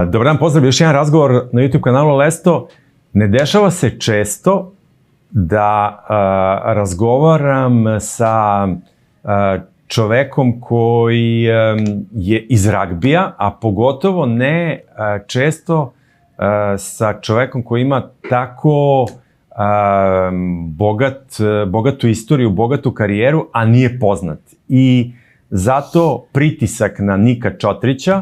Dobar dan, pozdrav, još jedan razgovor na YouTube kanalu ALESTO. Ne dešava se često da razgovaram sa čovekom koji je iz ragbija, a pogotovo ne sa čovekom koji ima tako bogatu istoriju, bogatu karijeru, a nije poznat. I zato pritisak na Nika Čotrića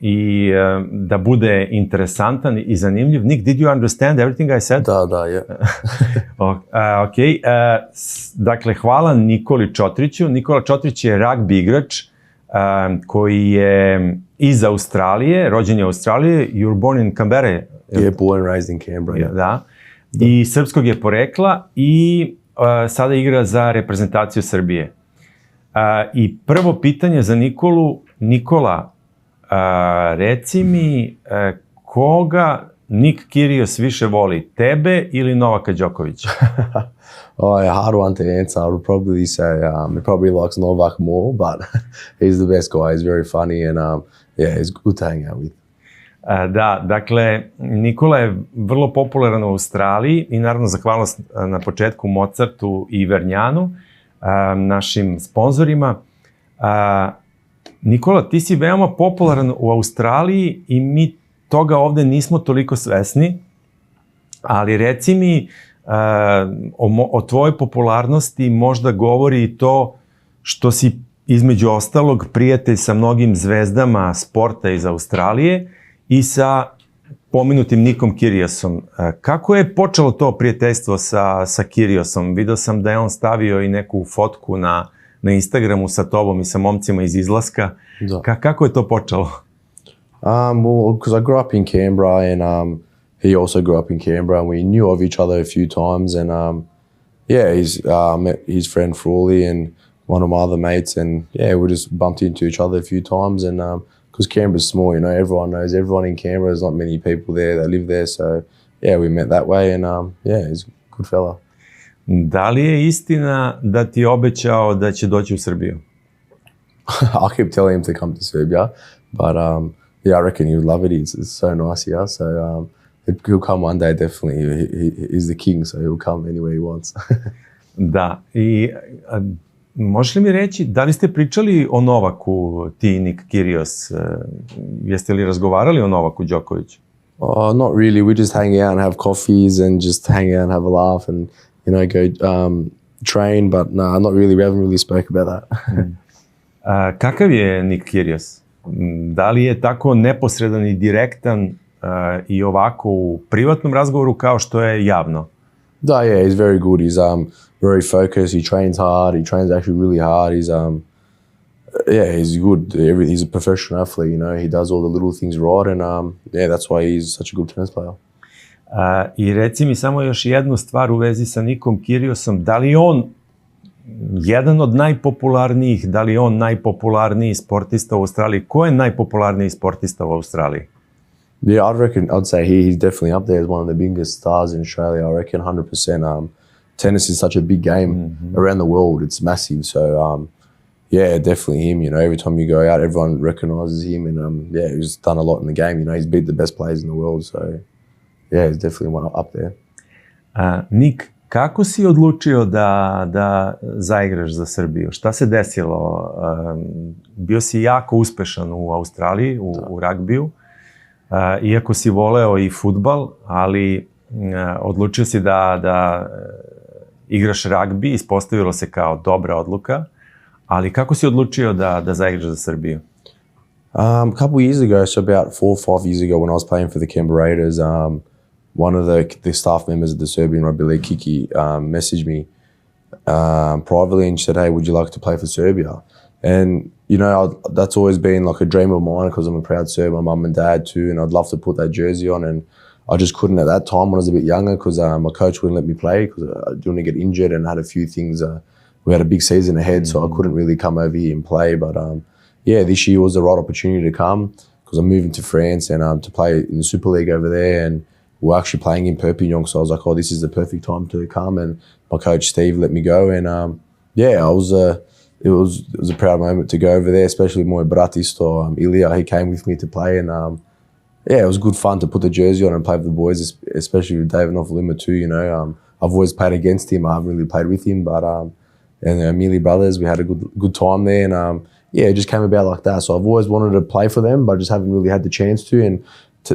i da bude interesantan i zanimljiv. Nick, did you understand everything I said? Da, yeah. Ok. Dakle, hvala Nikoli Čotriću. Nikola Čotrić je ragbi igrač koji je iz Australije, rođen je u Australiji. You were born in Canberra. Yeah, born and raised in Canberra. Da. I srpskog je porekla i sada igra za reprezentaciju Srbije. I prvo pitanje za Nikolu. Nikola, reci mi koga Nik Kirjos više voli, tebe ili Novaka Đokovića? Hard one to answer. I would probably say he probably likes Novak more, but he's the best guy. He's very funny and he's good to hang out with. Da, dakle, Nikola je vrlo popularan u Australiji i naravno zahvalnost na početku Mozartu i Vernjanu, našim sponzorima. Nikola, ti si veoma popularan u Australiji i mi toga ovde nismo toliko svesni, ali reci mi o tvojoj popularnosti možda govori i to što si između ostalog prijatelj sa mnogim zvezdama sporta iz Australije i sa pomenutim Nikom Kirjosom. Kako je počelo to prijateljstvo sa Kirjosom? Video sam da je on stavio i neku fotku na Instagramu sa tobom i sa momcima iz izlaska. Kako je to počelo? Well, because I grew up in Canberra and he also grew up in Canberra and we knew of each other a few times and met his friend Frawley and one of my other mates and we just bumped into each other a few times and because Canberra's small, you know, everyone knows everyone in Canberra. There's not many people there that live there, so we met that way and he's a good fella. Da li je istina da ti je obećao da će doći u Srbiju? I keep telling him to come to Serbia, but I reckon he would love it. It's so nice here, so he'll come one day definitely. He's the king, so he'll come anywhere he wants. Da, i možeš li mi reći, da li ste pričali o Novaku, ti i Nik Kirjos? Jeste li razgovarali o Novaku Đokoviću? Not really. We just hang out and have coffees and just hang out and have a laugh and go train, but not really. We haven't really spoke about that. Kakav je Nik Kirjos? Da li je tako neposredan i direktan i ovako u privatnom razgovoru kao što je javno? Da, he's very good. He's very focused. He trains hard. He trains actually really hard. He's good. He's a professional athlete, he does all the little things right and that's why he's such a good tennis player. I reci mi samo još jednu stvar u vezi sa Nikom Kirjosom. Da li je on jedan od najpopularnijih, da li je on najpopularniji sportista u Australiji? Ko je najpopularniji sportista u Australiji? Yeah, I'd say he's definitely up there as one of the biggest stars in Australia. I reckon 100%. Tennis is such a big game around the world. It's massive. So, definitely him. Every time you go out, everyone recognizes him. And, he's done a lot in the game. He's beat the best players in the world. So, he's definitely one up there. Nik, kako si odlučio da zaigraš za Srbiju? Šta se desilo? Bio si jako uspešan u Australiji, u ragbiju. Iako si voleo i fudbal, ali odlučio si da igraš ragbi, ispostavilo se kao dobra odluka, ali kako si odlučio da zaigraš za Srbiju? A couple years ago, so about 4 or 5 years ago when I was playing for the Canberra Raiders, one of the staff members of the Serbian Rugby League, Kiki, messaged me privately and said, hey, would you like to play for Serbia? And, that's always been like a dream of mine because I'm a proud Serb, my mum and dad too, and I'd love to put that jersey on. And I just couldn't at that time when I was a bit younger because my coach wouldn't let me play because I didn't want to get injured and had a few things. We had a big season ahead, so I couldn't really come over here and play. But this year was the right opportunity to come because I'm moving to France and to play in the Super League over there. And we're actually playing in Perpignan, so I was like, this is the perfect time to come. And my coach Steve let me go, and I was it was a proud moment to go over there, especially my brat isto, Ilya, he came with me to play, and yeah, it was good fun to put the jersey on and play with the boys, especially with David Novalima too, you know. I've always played against him, I haven't really played with him, but and the Amelia brothers, we had a good time there, and yeah, it just came about like that. So I've always wanted to play for them, but I just haven't really had the chance to, and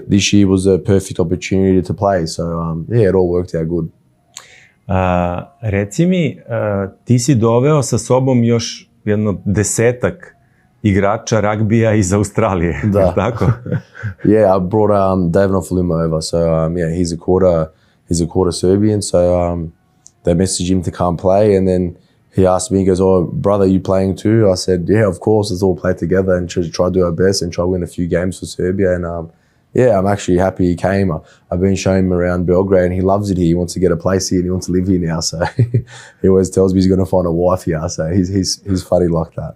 this year was a perfect opportunity to play, so yeah, it all worked out good. Reci mi, ti si doveo sa sobom još jedno 10 igrača ragbija iz Australije, da. Tako? Yeah, I brought David Novalima over, so yeah, he's a quarter Serbian, so they messaged him to come play, and then he asked me, he goes, "Oh, brother, you playing too?" I said, "Yeah, of course, let's all play together and try to do our best and try to win a few games for Serbia." And yeah, I'm actually happy he came. I've been showing him around Belgrade, and he loves it here. He wants to get a place here, and he wants to live here now. So he always tells me he's going to find a wife here. So he's funny like that.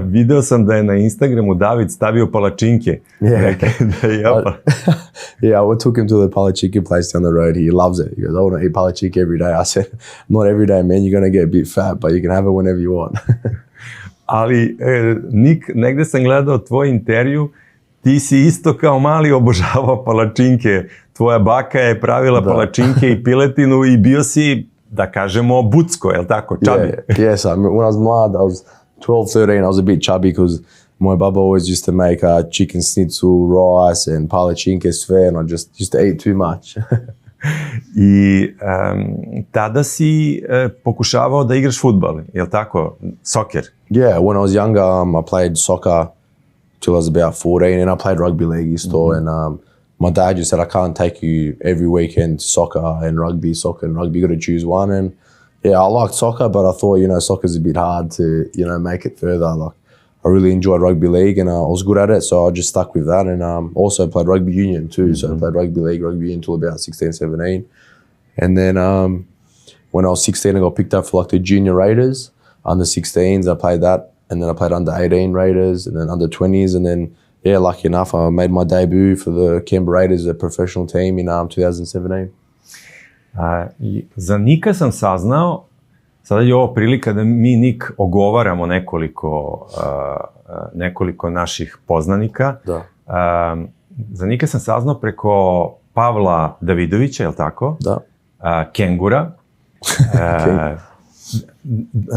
Video sam da je na Instagramu David stavio palačinke. Yeah. Yeah, I took him to the palachinke place down the road. He loves it. He goes, "I want to eat palachinke every day." I said, "Not every day, man. You're going to get a bit fat, but you can have it whenever you want." Ali, Nik, negde sam gledao tvoj intervju, ti si isto kao mali obožavao palačinke. Tvoja baka je pravila palačinke i piletinu i bio si, da kažemo, bucko, je li tako? Čabi. Yes, when I was mlad, I was 12, 13, I was a bit chubby because my baba always used to make chicken schnitzel, rice and palachinke sve, and I just used to eat too much. I tada si pokušavao da igraš fudbal, je li tako? Soccer? Yeah, when I was younger, I played soccer till I was about 14, and I played rugby league isto, and my dad just said, "I can't take you every weekend to soccer and rugby, you got to choose one." And yeah, I liked soccer, but I thought, you know, soccer's a bit hard to, you know, make it further. Like, I really enjoyed rugby league, and I was good at it, so I just stuck with that. And also played rugby union too, so I played rugby league, rugby union until about 16, 17. And then when I was 16, I got picked up for like the junior Raiders, under 16s, I played that. And then I played under 18 Raiders, and then under 20s, and then, yeah, lucky enough, I made my debut for the Canberra Raiders, a professional team, in 2017. Za Nika sam saznao, sada je ovo prilika da mi, Nik, ogovaramo nekoliko naših poznanika. Da. Za Nika sam saznao preko Pavla Davidovića, je li tako? Da. Kengura.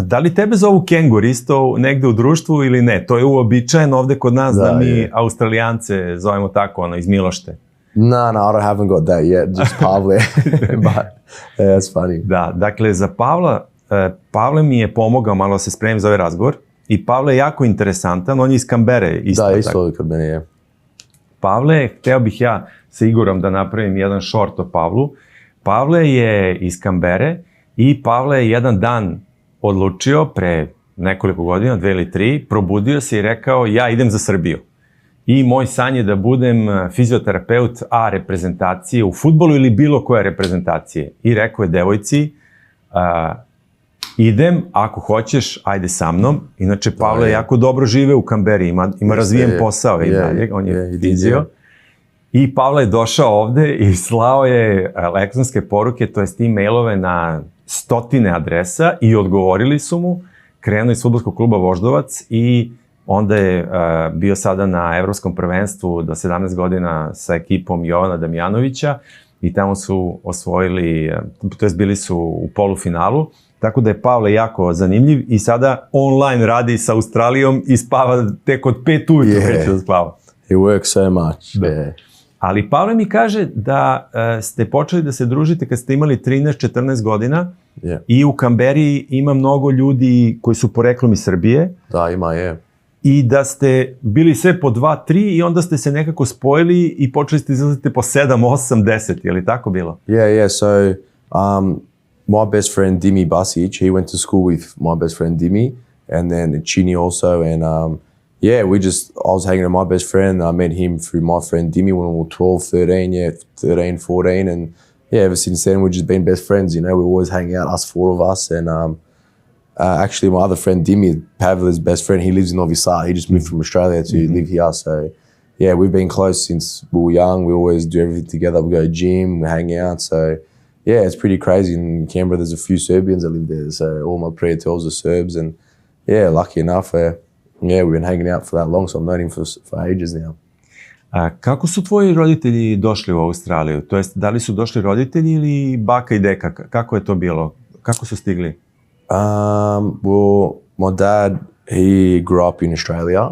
Da li tebe zovu kengur isto negde u društvu ili ne? To je uobičajeno ovde kod nas da mi Australijance zovemo tako, iz milošte. No, I haven't got that yet, just Pavle. But yeah, that's funny. Da, dakle, za Pavle mi je pomogao malo da se spremim za ovaj razgovor i Pavle je jako interesantan, on je iz Kambere isto. Da, isto kod mene je. Pavle, hteo bih ja sa Igorom da napravim jedan short o Pavlu. Pavle je iz Kambere i Pavle je jedan dan odlučio pre nekoliko godina, 2 ili 3, probudio se i rekao, ja idem za Srbiju. I moj san je da budem fizioterapeut A reprezentacije u fudbalu ili bilo koje reprezentacije. I rekao je devojci, idem, ako hoćeš, ajde sa mnom. Inače, Pavle jako dobro žive u Kamberi, ima razvijen posao i dalje, on je fizio. I Pavle je došao ovde i slao je elektronske poruke, to jest e-mailove na 100 adresa i odgovorili su mu, krenuo iz fudbalskog kluba Voždovac i onda je bio sada na evropskom prvenstvu do 17 godina sa ekipom Jovana Damjanovića i tamo su osvojili, to jest bili su u polufinalu, tako da je Pavle jako zanimljiv i sada online radi sa Australijom i spava tek od 5 ujutru već da spava. He works so much. Da. Ali Pavle mi kaže da ste počeli da se družite kad ste imali 13-14 godina i u Kamberi ima mnogo ljudi koji su poreklom iz Srbije. Da, ima, je. I da ste bili sve po 2-3 i onda ste se nekako spojili i počeli ste izlaziti po 7, 8, 10, je li tako bilo? Yeah, so my best friend Dimi Basic, he went to school with my best friend Dimi, and then Chini also, and I was hanging with my best friend, and I met him through my friend Dimi when we were 13, 14, and ever since then we've just been best friends, you know, we always hang out, us 4 of us, and actually my other friend Dimi, Pavla's best friend, he lives in Novi Sad, he just moved from Australia to live here, so yeah, we've been close since we were young, we always do everything together, we go to gym, we hang out, so yeah, it's pretty crazy. In Canberra there's a few Serbians that live there, so all my prijateljs are Serbs, and yeah, lucky enough, we've been hanging out for that long, so I've known him for ages now. A kako su tvoji roditelji došli u Australiju? To jest, da li su došli roditelji ili baka i deka? Kako je to bilo? Kako su stigli? Well, my dad, he grew up in Australia,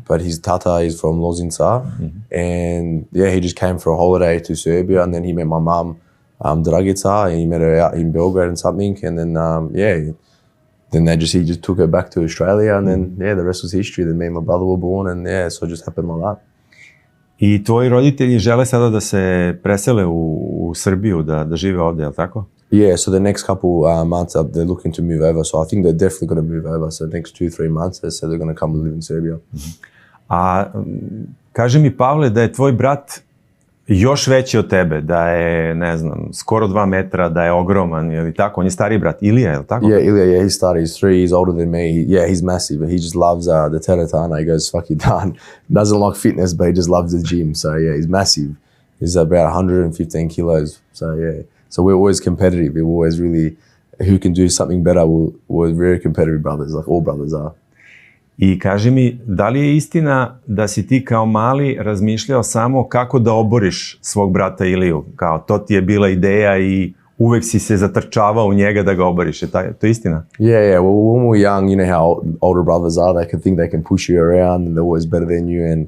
but his tata is from Lozinca, and yeah, he just came for a holiday to Serbia, and then he met my mum, Dragica, and he met her out in Belgrade and something, and then then he just took her back to Australia, and then the rest was history. Then me and my brother were born, and so it just happened like that. I tvoji roditelji žele sada da se presele u Srbiju, da žive ovde, je li tako? Yeah, so the next couple months they're looking to move over, so I think they're definitely going to move over. So the next 2-3 months they said they're going to come and live in Serbia. A kaži mi, Pavle, da je tvoj brat još veći od tebe, da je, ne znam, skoro 2 metra, da je ogroman, ili tako? On je stariji brat, Ilija, je li tako? Yeah, Ilija, he's started, he's 3 years older than me. He's massive, but he just loves the teretana. He goes, fuck it done. Doesn't like fitness, but he just loves the gym. So yeah, he's massive. He's about 115 kilos. So yeah, so we're always competitive. We're always really, who can do something better. We're very competitive brothers, like all brothers are. I kaži mi, da li je istina da si ti kao mali razmišljao samo kako da oboriš svog brata Iliju? Kao, to ti je bila ideja i uvek si se zatrčavao u njega da ga oboriš. Je to istina? Yeah. Well, when we were young, you know how older brothers are. They can think they can push you around and they're always better than you. And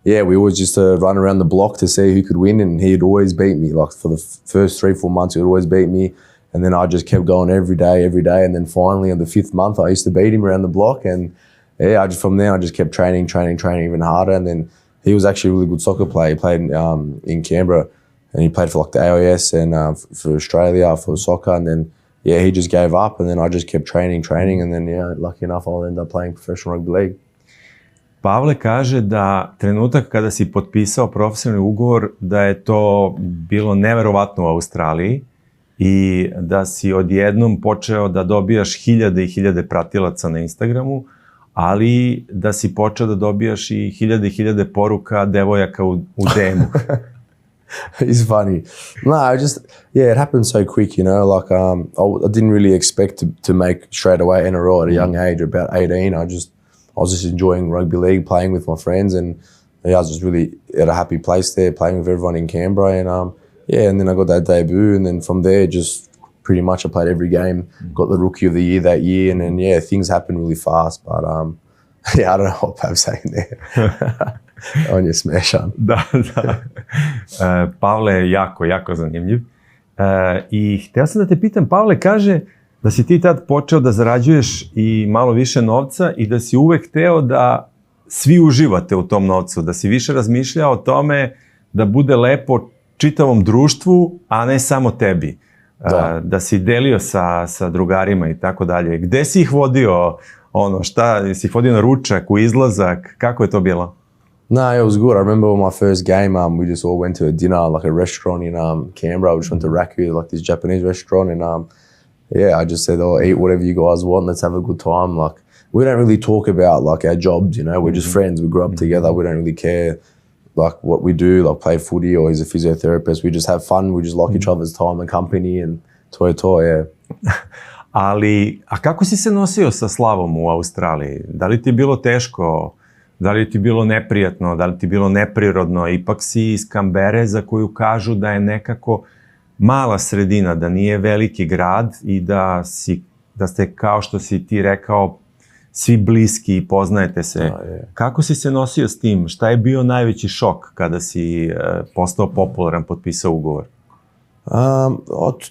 yeah, we always just run around the block to see who could win, and he'd always beat me. Like for the first 3-4 months, he would always beat me. And then I just kept going every day. And then finally on the 5th month, I used to beat him around the block. And yeah, from there I just kept training even harder. And then he was actually a really good soccer player. He played in Canberra, and he played for like the ALESTO and for Australia for soccer. And then he just gave up, and then I just kept training. And then lucky enough I'll end up playing professional rugby league. Pavle kaže da trenutak kada si potpisao profesionalni ugovor, da je to bilo neverovatno u Australiji i da si odjednom počeo da dobijaš hiljade i hiljade pratilaca na Instagramu, ali da si počeo da dobijaš i hiljade poruka devojaka u DM-u. It's funny. No, it happened so quick, you know, like I didn't really expect to make straight away NRL at a young age, about 18. I was just enjoying rugby league, playing with my friends, and I was just really at a happy place there, playing with everyone in Canberra, and and then I got that debut, and then from there, just pretty much I played every game, got the Rookie of the Year that year, and then things happened really fast, but I don't know what Pav's saying there. On je smešan. Da. Pavle je jako zanimljiv. I hteo sam da te pitam, Pavle kaže da si ti tad počeo da zarađuješ i malo više novca i da si uvek hteo da svi uživate u tom novcu, da si više razmišljao o tome da bude lepo čitavom društvu, a ne samo tebi. Da si delio sa drugarima i tako dalje. Gde si ih vodio? Si ih vodio na ručak, u izlazak? Kako je to bilo? No, it was good. I remember my first game, we just all went to a dinner, like a restaurant in Canberra. We just went to Ragbi, like this Japanese restaurant, and I just said, eat whatever you guys want, let's have a good time. Like, we don't really talk about like our jobs, you know, we're just friends, we grew up together, we don't really care like what we do, like play footy or he's a physiotherapist, we just have fun, we just like each other's time and company and to, yeah. Ali, a kako si se nosio sa slavom u Australiji? Da li ti je bilo teško? Da li ti je bilo neprijatno? Da li ti je bilo neprirodno? Ipak si iz Kambere za koju kažu da je nekako mala sredina, da nije veliki grad i da ste, kao što si ti rekao, svi bliski i poznajete se. Kako si se nosio s tim? Šta je bio najveći šok kada si postao popularan, potpisao ugovor?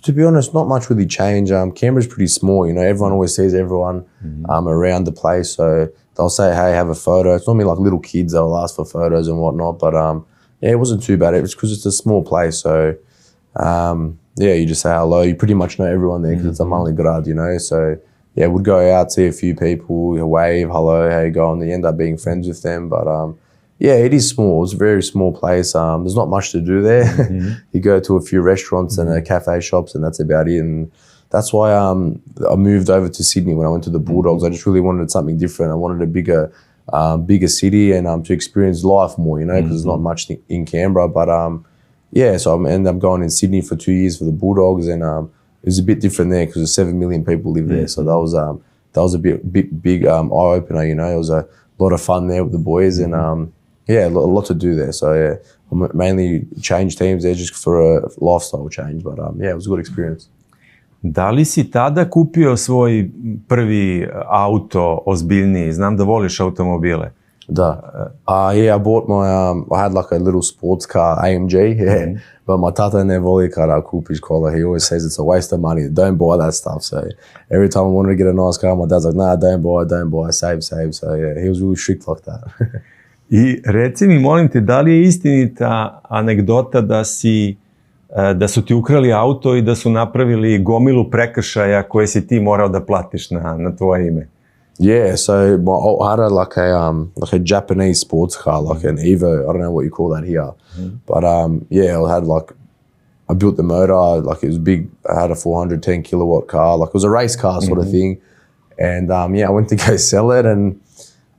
To be honest, not much really changed. Canberra's pretty small, you know, everyone always sees everyone around the place, so they'll say, hey, have a photo. It's normally like little kids, they'll ask for photos and whatnot, but it wasn't too bad. It was because it's a small place, so you just say hello. You pretty much know everyone there because it's a mali grad, you know, so we'd go out, see a few people, wave, hello, how you going, and you end up being friends with them, but it is small. It's a very small place. There's not much to do there. You go to a few restaurants and cafe shops, and that's about it. And that's why I moved over to Sydney when I went to the Bulldogs. I just really wanted something different. I wanted a bigger city and to experience life more, you know, because there's not much in Canberra. But so I ended up going in Sydney for 2 years for the Bulldogs, and it was a bit different there because 7 million people live there. So that was that was a big eye opener. You know, it was a lot of fun there with the boys, and a lot to do there. So yeah, I mainly changed teams there just for a lifestyle change. But it was a good experience. Da li si tada kupio svoj prvi auto ozbiljniji? Znam da voliš automobile. Da. I bought my, I had like a little sports car, AMG, but my tata ne voli kada kupiš kola. He always says it's a waste of money. Don't buy that stuff. So every time I wanted to get a nice car, my dad's like, nah, don't buy, save. So yeah, he was really strict like that. I reci mi, molim te, da li je istinita anegdota da su ti ukrali auto i da su napravili gomilu prekršaja koje si ti morao da platiš na tvoje ime? Yeah, so I had like a Japanese sports car, like an Evo. I don't know what you call that here, but I had I built the motor, like it was big. I had a 410 kilowatt car, like it was a race car sort of thing. And I went to go sell it, and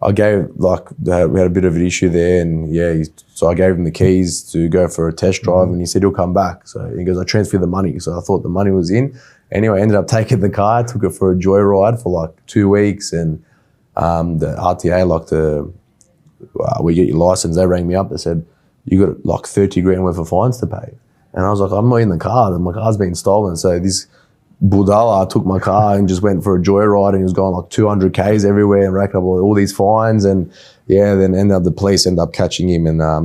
I gave we had a bit of an issue there, and so I gave him the keys to go for a test drive, and he said he'll come back. So he goes, I transfer the money. So I thought the money was in. Anyway, I ended up taking the car, took it for a joyride for like 2 weeks, and the RTA, we get your license, they rang me up, they said, you got like 30 grand worth of fines to pay. And I was like, I'm not in the car, my car's been stolen. So this Budala took my car and just went for a joyride, and he was going like 200 Ks everywhere and racking up all these fines. And then the police ended up catching him, and I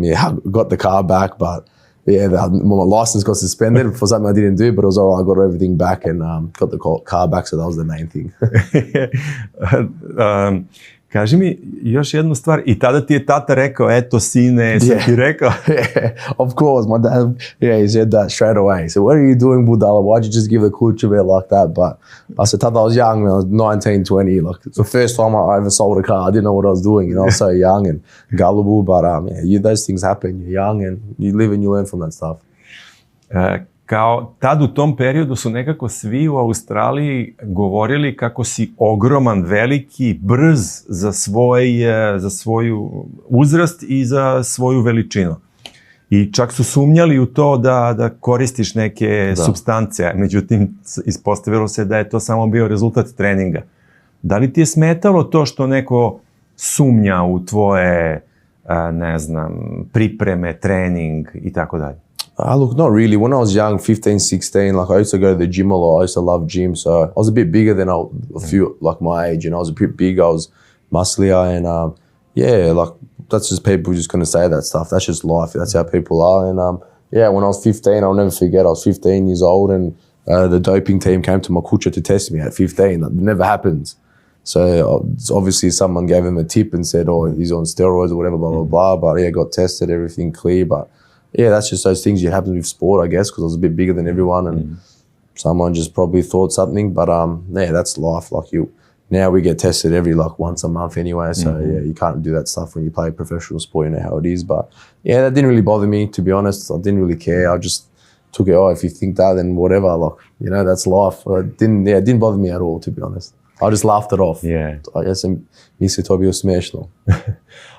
got the car back, but my license got suspended for something I didn't do, but it was all right. I got everything back and got the car back, so that was the main thing. Kaži mi još jednu stvar, i tada ti je tata rekao, eto sine, sam ti rekao? Yeah, of course. My dad, he said that straight away. He said, what are you doing, Budala? Why'd you just give the klutch away like that? But I said, Tata, I was young, man. I was 19, 20. Like, it's the first time I ever sold a car. I didn't know what I was doing. I was so young and gullible. But those things happen. You're young and you live and you learn from that stuff. Kao tad u tom periodu su nekako svi u Australiji govorili kako si ogroman, veliki, brz za svoju uzrast i za svoju veličinu. I čak su sumnjali u to da koristiš neke supstance, međutim ispostavilo se da je to samo bio rezultat treninga. Da li ti je smetalo to što neko sumnja u tvoje, pripreme, trening i tako dalje? Look, not really. When I was young, 15, 16, like I used to go to the gym a lot. I used to love gym. So I was a bit bigger than a few, like my age, and I was a bit big. I was musclier, and like that's just people just gonna say that stuff. That's just life. That's how people are. And when I was 15, I'll never forget. I was 15 years old, and the doping team came to my kucha to test me at 15. That never happens. So obviously someone gave him a tip and said, oh, he's on steroids or whatever, blah, blah, blah. But got tested, everything clear. But that's just those things that happen with sport, I guess, because I was a bit bigger than everyone, and someone just probably thought something. But that's life. Like now we get tested every once a month anyway. So you can't do that stuff when you play professional sport. You know how it is. But that didn't really bother me, to be honest. I didn't really care. I just took it. If you think that, then whatever. That's life. It didn't bother me at all, to be honest. I just laughed it off. Ja sam mislio to bio smiješno.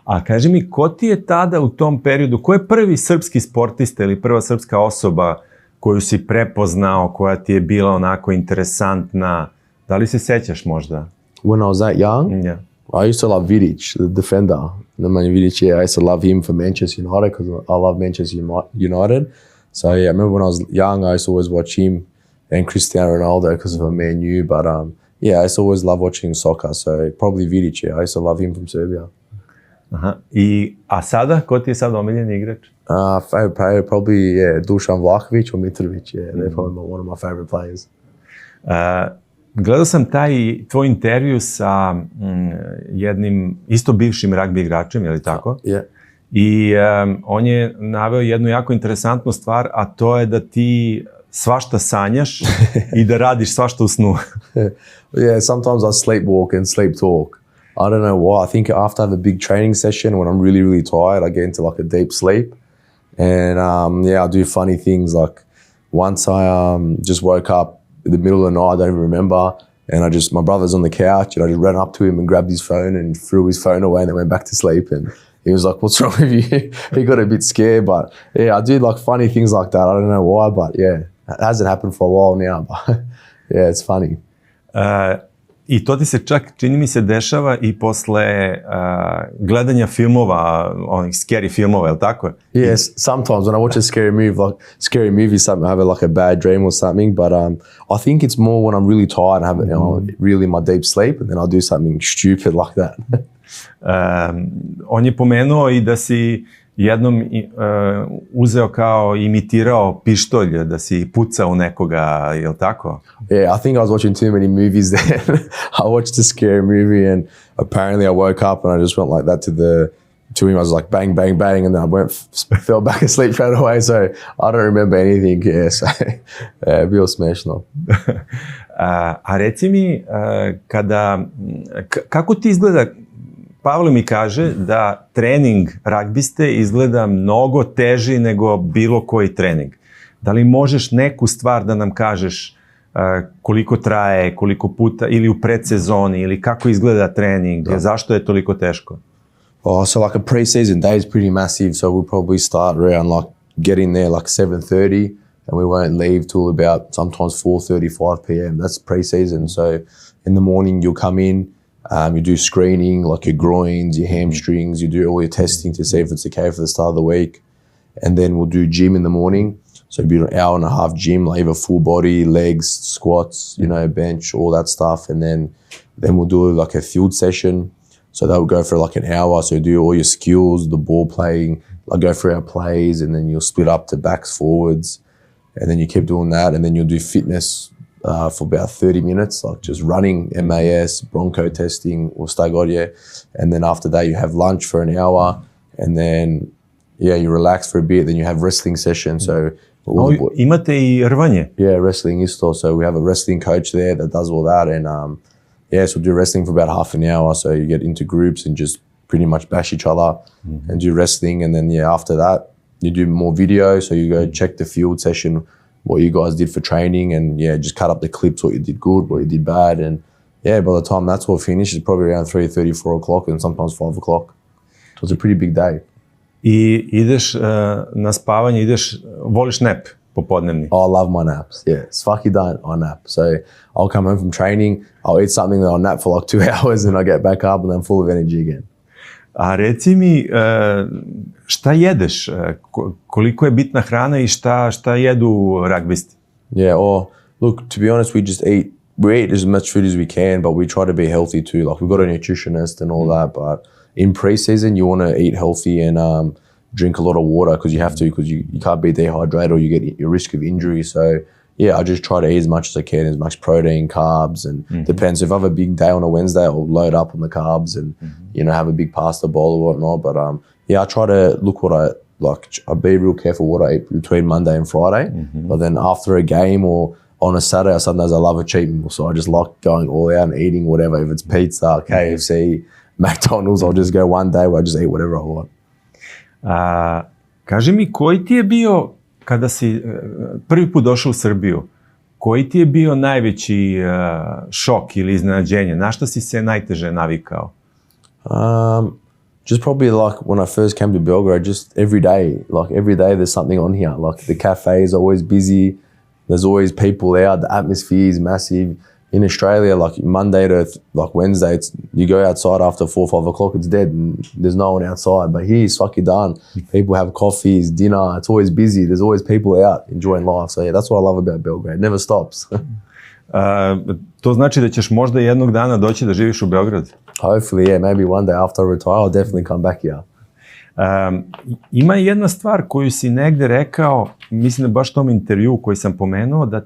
A kaži mi, ko ti je tada u tom periodu, ko je prvi srpski sportista ili prva srpska osoba koju si prepoznao, koja ti je bila onako interesantna? Da li se sećaš možda? When I was that young? Yeah. I used to love Vidic, the defender. Nemanja Vidic, I used to love him for Manchester United because I love Manchester United. So I remember when I was young, I used to always watch him and Cristiano Ronaldo because of a Man U. But I used to always love watching soccer. So probably Vidic, I used to love him from Serbia. Aha. A sada? Ko ti je sad omiljeni igrač? Favorite player probably Dušan Vlahović or Mitrović. They're probably one of my favorite players. Gledao sam taj tvoj intervju sa jednim isto bivšim ragbi igračem, je li tako? I on je naveo jednu jako interesantnu stvar, a to je da ti svašta sanjaš i da radiš svašta u snu. Sometimes I sleepwalk and sleep talk. I don't know why. I think after I have a big training session, when I'm really, really tired, I get into a deep sleep. And I do funny things. Like once I just woke up in the middle of the night, I don't even remember. And my brother's on the couch, and I just ran up to him and grabbed his phone and threw his phone away, and then went back to sleep. And he was like, what's wrong with you? He got a bit scared. But I do funny things like that. I don't know why, but it hasn't happened for a while now. But it's funny. I to ti se čak, čini mi se, dešava i posle gledanja filmova, onih scary filmova, je li tako? Yes, sometimes when I watch a scary movie, something, I have like a bad dream or something, but I think it's more when I'm really tired and have really my deep sleep, and then I'll do something stupid like that. On je pomenuo i da si jednom uzeo kao imitirao pištolj, da si pucao nekoga, je li tako? Yeah, I think I was watching too many movies then. I watched a scary movie and apparently I woke up and I just went like that to him. I was like bang, bang, bang, and then I fell back asleep straight away, so I don't remember anything. Yeah, so bilo smešno. A reci mi, kako ti izgleda, Pavle mi kaže da trening ragbiste izgleda mnogo teži nego bilo koji trening. Da li možeš neku stvar da nam kažeš koliko traje, koliko puta, ili u predsezoni, ili kako izgleda trening, zašto je toliko teško? So like a pre-season day is pretty massive, so we'll probably start around like getting there like 7:30 and we won't leave till about sometimes 4:30, 5 p.m. That's pre-season. So in the morning you'll come in, you do screening like your groins, your hamstrings, you do all your testing to see if it's okay for the start of the week. And then we'll do gym in the morning. So it'll be an hour and a half gym, like either full body, legs, squats, bench, all that stuff. And then we'll do like a field session. So that will go for like an hour. So you do all your skills, the ball playing, like go through our plays, and then you'll split up to backs, forwards. And then you keep doing that. And then you'll do fitness for about 30 minutes, like just running, MAS, bronco testing, or stagorje. And then after that, you have lunch for an hour. And then, you relax for a bit. Then you have wrestling session. So imate i rvanje? Yeah, wrestling isto. So we have a wrestling coach there that does all that. And so we'll do wrestling for about half an hour. So you get into groups and just pretty much bash each other and do wrestling. And then, after that, you do more video. So you go check the field session, what you guys did for training, and just cut up the clips, what you did good, what you did bad. And by the time that's all finished, it's probably around 3:30, 4 o'clock, and sometimes 5 o'clock. So it's a pretty big day. I ideš na spavanje, voliš nap popodnevni? Oh, I love my naps, yeah. Svaki dan I nap. So I'll come home from training, I'll eat something, then I'll nap for like 2 hours, and I get back up and I'm full of energy again. A reci mi, šta jedeš? Koliko je bitna hrana i šta jedu ragbisti? Yeah, look, to be honest, we eat as much food as we can, but we try to be healthy too. Like, we've got a nutritionist and all that, but in pre-season, you want to eat healthy and drink a lot of water because you have to, because you can't be dehydrated or you get your risk of injury. So, I just try to eat as much as I can, as much protein, carbs, and depends. If I have a big day on a Wednesday, I'll load up on the carbs and, have a big pasta bowl or whatnot. But, I try to look what I, like, I be real careful what I eat between Monday and Friday. But then after a game or on a Saturday or Sundays, I love a cheat meal. So I just like going all out and eating whatever. If it's pizza, KFC, McDonald's, I'll just go one day where I just eat whatever I want. Kaži mi, koji ti je bio, kada si prvi put došao u Srbiju, koji ti je bio najveći šok ili iznenađenje? Na šta si se najteže navikao? Just probably like when I first came to Belgrade, just every day there's something on here. Like the cafe is always busy. There's always people out. The atmosphere is massive. In Australia, like Monday to like Wednesday, you go outside after 4 or 5 o'clock, it's dead and there's no one outside. But here, it's fucking done. People have coffees, dinner. It's always busy. There's always people out enjoying life. So that's what I love about Belgrade. It never stops. To znači da ćeš možda jednog dana doći da živiš u Beogradu? Hopefully, maybe one day after I retire, I'll definitely come back here. Ima jedna stvar koju si negde rekao, mislim da baš u tom intervju koji sam pomenuo, da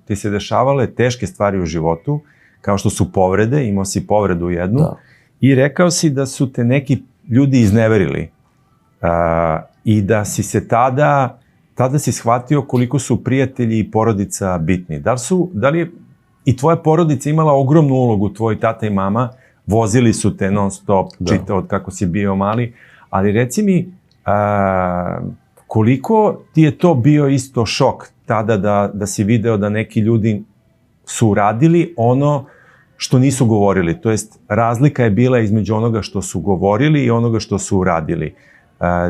ti se dešavale teške stvari u životu, kao što su povrede, imao si povredu jednu, i rekao si da su te neki ljudi izneverili i da si se tada si shvatio koliko su prijatelji i porodica bitni. Da li je i tvoja porodica imala ogromnu ulogu, tvoj tata i mama, vozili su te non stop, čitao od kako si bio mali, ali reci mi, koliko ti je to bio isto šok tada da si video da neki ljudi su uradili ono što nisu govorili, to jest razlika je bila između onoga što su govorili i onoga što su uradili.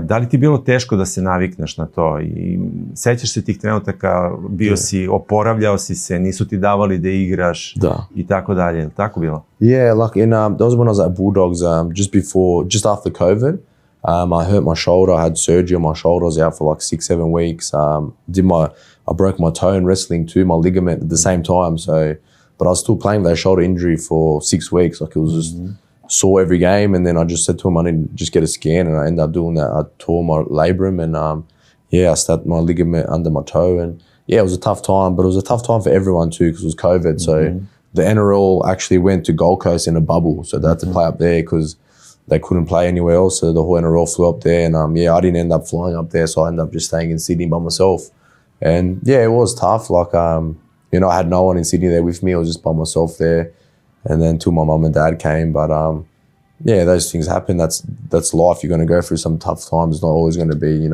Da li ti je bilo teško da se navikneš na to? I sećaš se tih trenutaka, bio si, oporavljao si se, nisu ti davali da igraš i tako dalje. Je li tako bilo? Yeah, like that was when I was at Bulldogs, just after COVID. I hurt my shoulder. I had surgery on my shoulder. I was out for like 6-7 weeks. I broke my toe in wrestling too, my ligament at the same time. So, but I was still playing with that shoulder injury for 6 weeks. Like it was just sore every game. And then I just said to him, I need to just get a scan. And I ended up doing that. I tore my labrum and I stabbed my ligament under my toe. And yeah, it was a tough time, but it was a tough time for everyone too because it was COVID. So the NRL actually went to Gold Coast in a bubble. So they had to play up there because they couldn't play anywhere else. So the whole NRL flew up there. And I didn't end up flying up there. So I ended up just staying in Sydney by myself. And yeah, it was tough. Like, I had no one in Sydney there with me. I was just by myself there. And then till my mum and dad came. But those things happen. That's life. You're going to go through some tough times. It's not always going to be,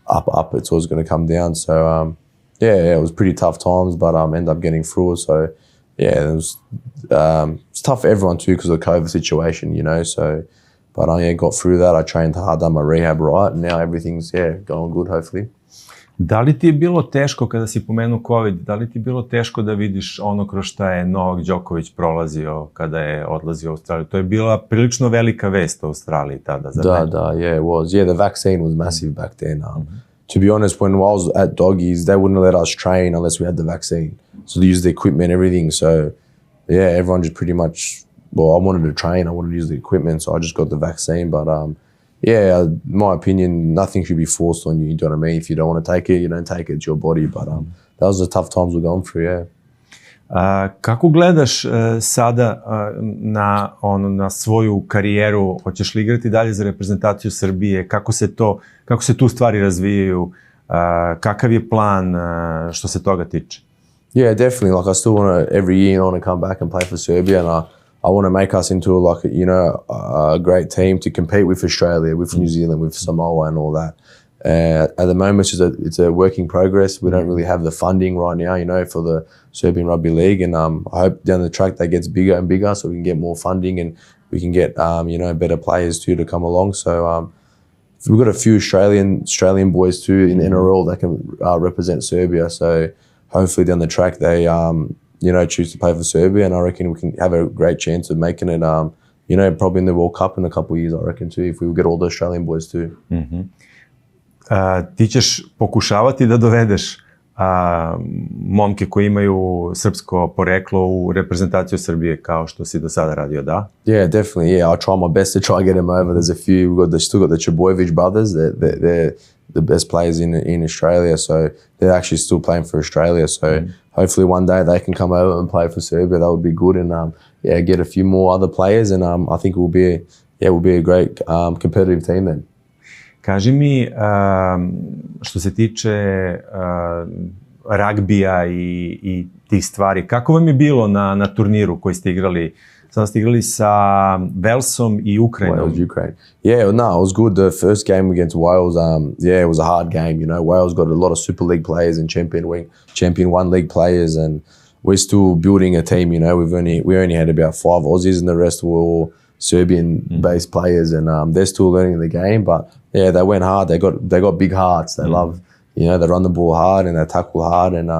up. It's always going to come down. So, it was pretty tough times, but I ended up getting through it. So, it was it's tough for everyone too because of the COVID situation, So, but I got through that. I trained hard, done my rehab right, and now everything's, going good, hopefully. Da li ti je bilo teško kada si pomenuo COVID, da li ti je bilo teško da vidiš ono kroz šta je Novak Đoković prolazio kada je odlazio u Australiju? To je bila prilično velika vest u Australiji tada, zar ne? It was. Yeah, the vaccine was massive back then. To be honest, when I was at Doggies, they wouldn't let us train unless we had the vaccine. So they used the equipment and everything. So, everyone just pretty much, I wanted to train, I wanted to use the equipment, so I just got the vaccine. But in my opinion, nothing should be forced on you. You know what I mean? If you don't want to take it, you don't take it. It's your body. But that was the tough times we're going through. Kako gledaš sada na svoju karijeru? Hoćeš li igrati dalje za reprezentaciju Srbije? Kako se tu stvari razvijaju? Kakav je plan što se toga tiče? Yeah, definitely. Like I still want to every year I want to come back and play for Serbia, and I want to make us into a great team to compete with Australia, with New Zealand, with Samoa and all that. At the moment, it's a work in progress. We don't really have the funding right now, for the Serbian Rugby League, and I hope down the track that gets bigger and bigger, so we can get more funding and we can get better players too to come along. So we've got a few Australian boys too in the NRL that can represent Serbia. So hopefully down the track they choose to play for Serbia, and I reckon we can have a great chance of making it. Probably in the World Cup in a couple of years, I reckon too, if we get all the Australian boys too. Ti ćeš pokušavati da dovedeš momke koji imaju srpsko poreklo u reprezentaciju Srbije kao što si do sada radio, da? Yeah, definitely. Yeah, I'll try my best to try and get them over. There's a few. We've still got the Chebojevic brothers. They're the best players in Australia, so they're actually still playing for Australia. So hopefully one day they can come over and play for Serbia. That would be good, and get a few more other players, and I think we'll be a great competitive team then. Kaži mi, što se tiče ragbija i tih stvari, kako vam je bilo na turniru koji ste igrali? Sada ste igrali sa Velsom i Ukrajinom. Wales, Ukraine. Yeah, no, it was good. The first game against Wales, it was a hard game. Wales got a lot of Super League players and Champion One League players, and we're still building a team. We only had about 5 Aussies, and the rest were all Serbian-based players, and they're still learning the game. But yeah, they went hard. They got big hearts. They love, they run the ball hard and they tackle hard, and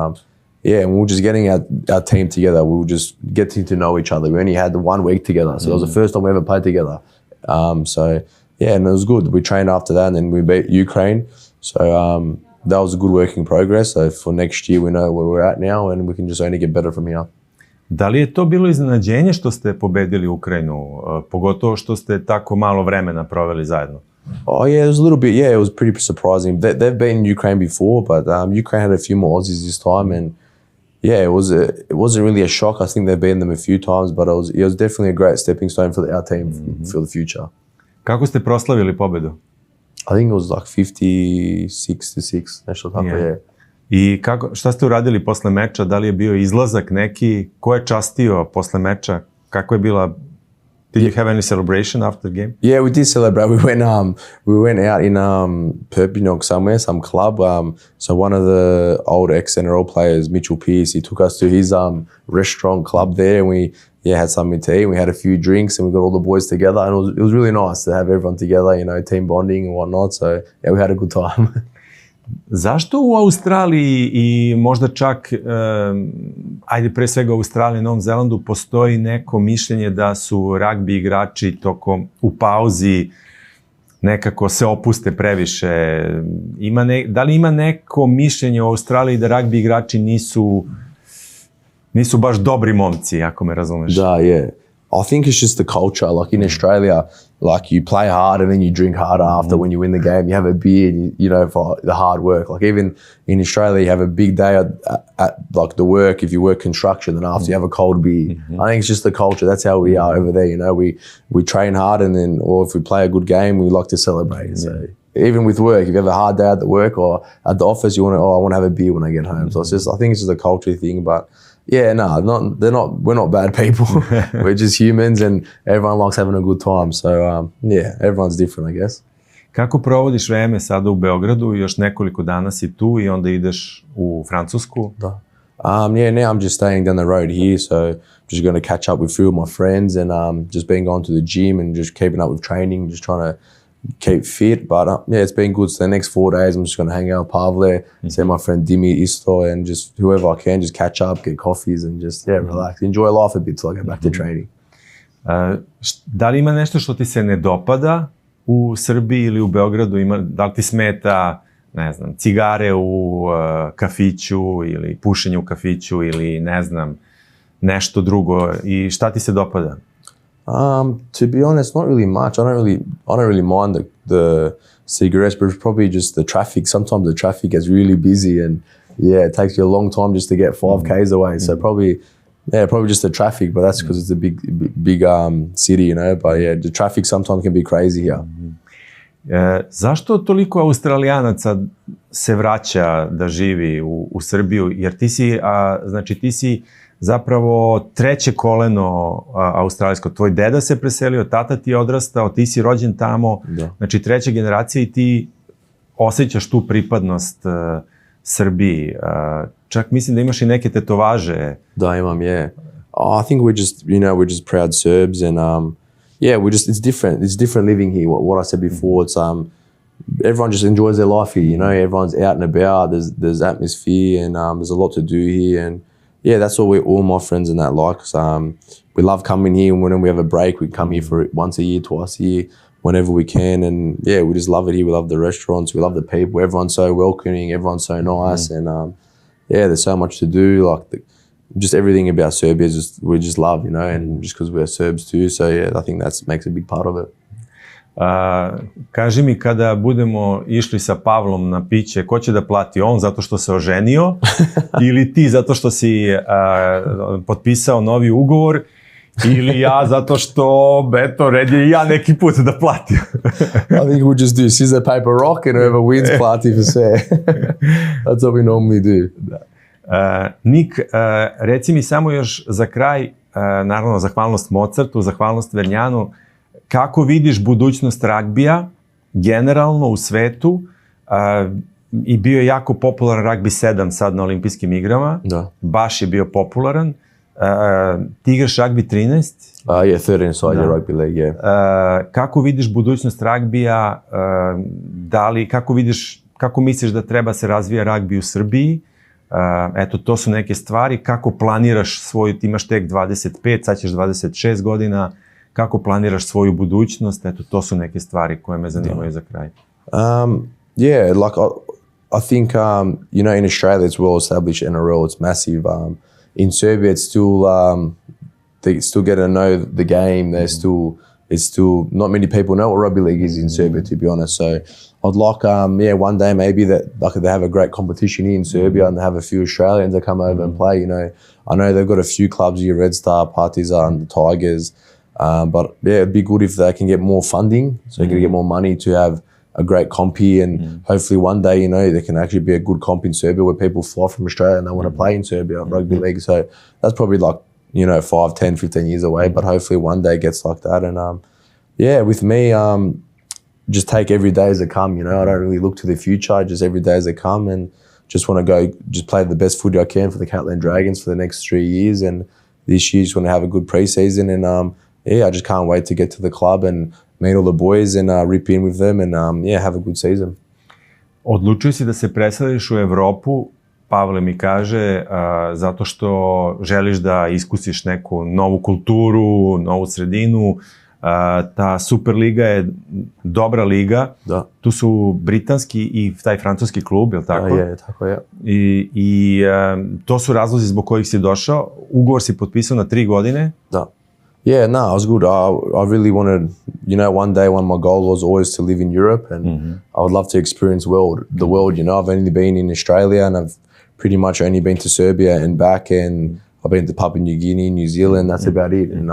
and we were just getting our team together. We were just getting to know each other. We only had 1 week together, so it was the first time we ever played together. And it was good. We trained after that, and then we beat Ukraine. So that was a good work in progress. So for next year, we know where we're at now, and we can just only get better from here. Da li je to bilo iznenađenje što ste pobedili Ukrajinu, pogotovo što ste tako malo vremena proveli zajedno? Oh yeah, it was a little bit. Yeah, it was pretty surprising. They've been in Ukraine before, but Ukraine had a few more Aussies this time, and it wasn't really a shock. I think they've been them a few times, but it was definitely a great stepping stone for our team for the future. Kako ste proslavili pobedu? I think it was like 56-6, nešto tako. Yeah. I šta ste uradili posle meča? Da li je bio izlazak neki? Ko je častio posle meča? Kako je bila Did you have any celebration after the game? Yeah, we did celebrate. We went out in Perpignan somewhere, some club. So one of the old ex-NRL players, Mitchell Pearce, he took us to his restaurant club there, and we had something to eat. And we had a few drinks, and we got all the boys together, and it was really nice to have everyone together, you know, team bonding and whatnot. So yeah, we had a good time. Zašto u Australiji i možda čak, ajde pre svega u Australiji i Novom Zelandu, postoji neko mišljenje da su ragbi igrači u pauzi nekako se opuste previše? Da li ima neko mišljenje u Australiji da ragbi igrači nisu baš dobri momci, ako me razumeš? Da, yeah. I think it's just the culture. Like in Australia, like you play hard and then you drink harder after when you win the game. You have a beer, and you know, for the hard work. Like even in Australia, you have a big day at like the work. If you work construction, then after you have a cold beer. I think it's just the culture. That's how we are over there. You know, we train hard, and then, or if we play a good game, we like to celebrate. So even with work, if you have a hard day at the work or at the office, I want to have a beer when I get home. So it's just, I think it's just a culture thing, but. Yeah, no, we're not bad people. We're just humans, and everyone likes having a good time. So, yeah, everyone's different, I guess. Kako provodiš vreme sada u Beogradu? Još nekoliko dana si tu i onda ideš u Francusku? Da. Yeah, now I'm just staying down the road here, so just going to catch up with a few of my friends, and just been going to the gym and just keeping up with training, just trying to keep fit. But yeah, it's been good. So the next 4 days, I'm just going to hang out with Pavle, see my friend Dimi, Isto, and just whoever I can, just catch up, get coffees, and just, relax. Enjoy life a bit till I get back to training. Da li ima nešto što ti se ne dopada u Srbiji ili u Beogradu? Da li ti smeta, ne znam, cigare u kafiću ili pušenje u kafiću ili ne znam, nešto drugo? I šta ti se dopada? To be honest, not really much. I don't really mind the cigarettes, but it's probably just the traffic. Sometimes the traffic gets really busy, and yeah, it takes you a long time just to get 5 k's away. So probably just the traffic, but that's because it's a big city, you know. But yeah, the traffic sometimes can be crazy here. Zašto toliko Australijanaca se vraća da živi u Srbiju? Jer ti si zapravo treće koleno australijsko. Tvoj deda se preselio, tata ti je odrastao, ti si rođen tamo, znači treća generacija i ti osjećaš tu pripadnost Srbiji. Čak mislim da imaš i neke tetovaže. Da, imam, yeah. I think we're just proud Serbs, and it's different. It's different living here. What I said before, it's everyone just enjoys their life here, you know. Everyone's out and about. There's atmosphere, and there's a lot to do here, and yeah, that's all my friends and that like. We love coming here, and when we have a break, we come here for once a year, twice a year, whenever we can. And yeah, we just love it here. We love the restaurants. We love the people. Everyone's so welcoming. Everyone's so nice. And there's so much to do. Like just everything about Serbia we just love, you know, and just because we're Serbs too. So yeah, I think that makes a big part of it. Kaži mi, kada budemo išli sa Pavlom na piće, ko će da plati? On zato što se oženio ili ti zato što si potpisao novi ugovor ili ja zato što, eto, red je i ja neki put da platim? I think we'll just do scissor, paper, rock, and whoever wins plati for sve. That's what we normally do. Nik, reci mi samo još za kraj, naravno zahvalnost Mozartu, zahvalnost Vernjanu, kako vidiš budućnost ragbija generalno u svetu? I bio je jako popularan ragbi 7 sad na olimpijskim igrama. Da. Baš je bio popularan. Ti igraš ragbi 13? Yeah, 13 side rugby league, yeah. Kako vidiš budućnost ragbija? Kako misliš da treba se razvija ragbi u Srbiji? Eto, to su neke stvari. Kako planiraš ti imaš tek 25, sad ćeš 26 godina. Kako planiraš svoju budućnost? Eto, to su neke stvari koje me zanimaju za kraj. Yeah, like I think, you know, in Australia it's well established NRL, it's massive. In Serbia it's still, they still get to know the game. It's still, not many people know what rugby league is in Serbia, to be honest. So I'd like, one day maybe that like they have a great competition here in Serbia and they have a few Australians that come over and play, you know. I know they've got a few clubs here, Red Star, Partizan, the Tigers. But yeah, it'd be good if they can get more funding, so they can get more money to have a great comp here, and hopefully one day, you know, there can actually be a good comp in Serbia where people fly from Australia and they want to play in Serbia rugby league. So that's probably like 5, 10, 15 years away, but hopefully one day it gets like that. And with me, just take every day as it come. I don't really look to the future, just every day as it come, and just want to go, just play the best footy I can for the Catalan Dragons for the next 3 years. And this year, just want to have a good pre-season. And I just can't wait to get to the club and meet all the boys and rip in with them and have a good season. Odlučio si da se preseliš u Evropu, Pavle mi kaže, zato što želiš da iskusiš neku novu kulturu, novu sredinu. Ta Superliga je dobra liga. Da. Tu su britanski i taj francuski klub, je li tako? Je, tako je. I to su razlozi zbog kojih si došao. Ugovor si potpisao na 3 godine. Da. Yeah, no, it was good. I really wanted, one day when my goal was always to live in Europe, and I would love to experience the world. I've only been in Australia, and I've pretty much only been to Serbia and back, and I've been to Papua New Guinea, New Zealand. That's about it. And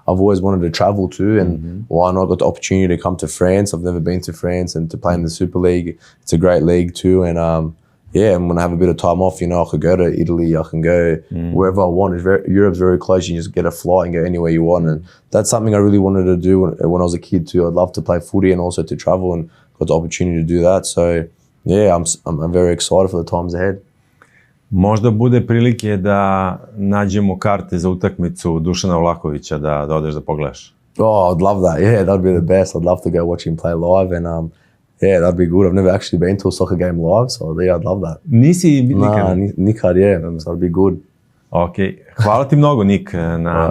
I've always wanted to travel too, and why not? I got the opportunity to come to France. I've never been to France, and to play in the Super League. It's a great league too, and and when I have a bit of time off, I could go to Italy, I can go wherever I want. Europe's very close. You just get a flight and go anywhere you want. And that's something I really wanted to do when I was a kid too. I'd love to play footy and also to travel, and got the opportunity to do that. So, I'm very excited for the times ahead. Možda bude prilike da nađemo karte za utakmicu Dušana Vlahovića da odeš da pogledaš. Oh, I'd love that. Yeah, that'd be the best. I'd love to go watch him play live, and that'd be good. I've never actually been to a soccer game live, so I'd love that. Nisi nikad? Nikad, so it'd be good. Ok, hvala ti mnogo, Nik,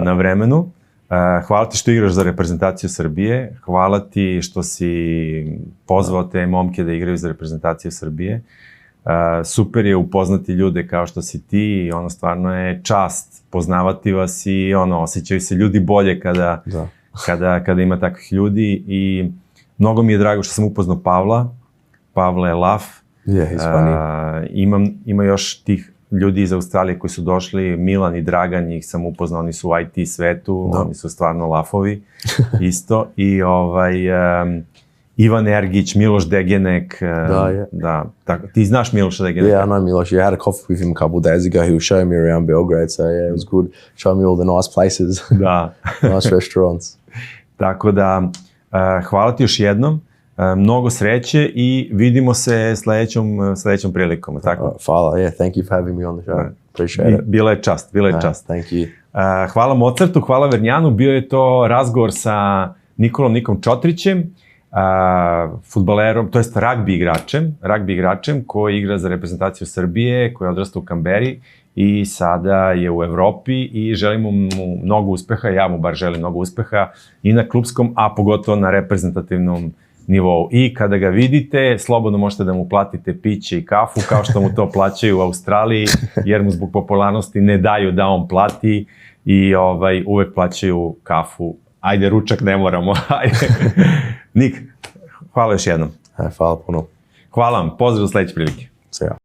na vremenu. Hvala ti što igraš za reprezentaciju Srbije. Hvala ti što si pozvao te momke da igraju za reprezentaciju Srbije. Super je upoznati ljude kao što si ti i stvarno je čast poznavati vas i osjećaju se ljudi bolje kada ima takvih ljudi i mnogo mi je drago što sam upoznao Pavla. Pavle je laf. Yeah, he's funny. Ima još tih ljudi iz Australije koji su došli, Milan i Dragan, njih sam upoznao, oni su u IT svetu, oni su stvarno lafovi isto. I Ivan Ergić, Miloš Degenek. Da, ti znaš Miloša Degeneka? Yeah, I know Miloš. I had a coffee with him a couple of days ago. He was showing me around Belgrade, so it was good. Showing me all the nice places. Da. Nice restaurants. Tako da, hvala ti još jednom. Mnogo sreće i vidimo se sledećom prilikom. Tako? Hvala, thank you for having me on the show. Appreciate it. Bila je čast. Thank you. Hvala Mozartu, hvala Vernjanu. Bio je to razgovor sa Nikom Čotrićem, fudbalerom, to jest ragbi igračem koji igra za reprezentaciju Srbije, koji je odrastao u Kamberi i sada je u Evropi i želimo mu mnogo uspeha, ja mu bar želim mnogo uspeha i na klupskom, a pogotovo na reprezentativnom nivou. I kada ga vidite, slobodno možete da mu platite piće i kafu, kao što mu to plaćaju u Australiji, jer mu zbog popularnosti ne daju da on plati i uvek plaćaju kafu. Ajde, ručak ne moramo. Nik, hvala još jednom. Hvala puno. Hvala vam, pozdrav do sledeće prilike. Se ja.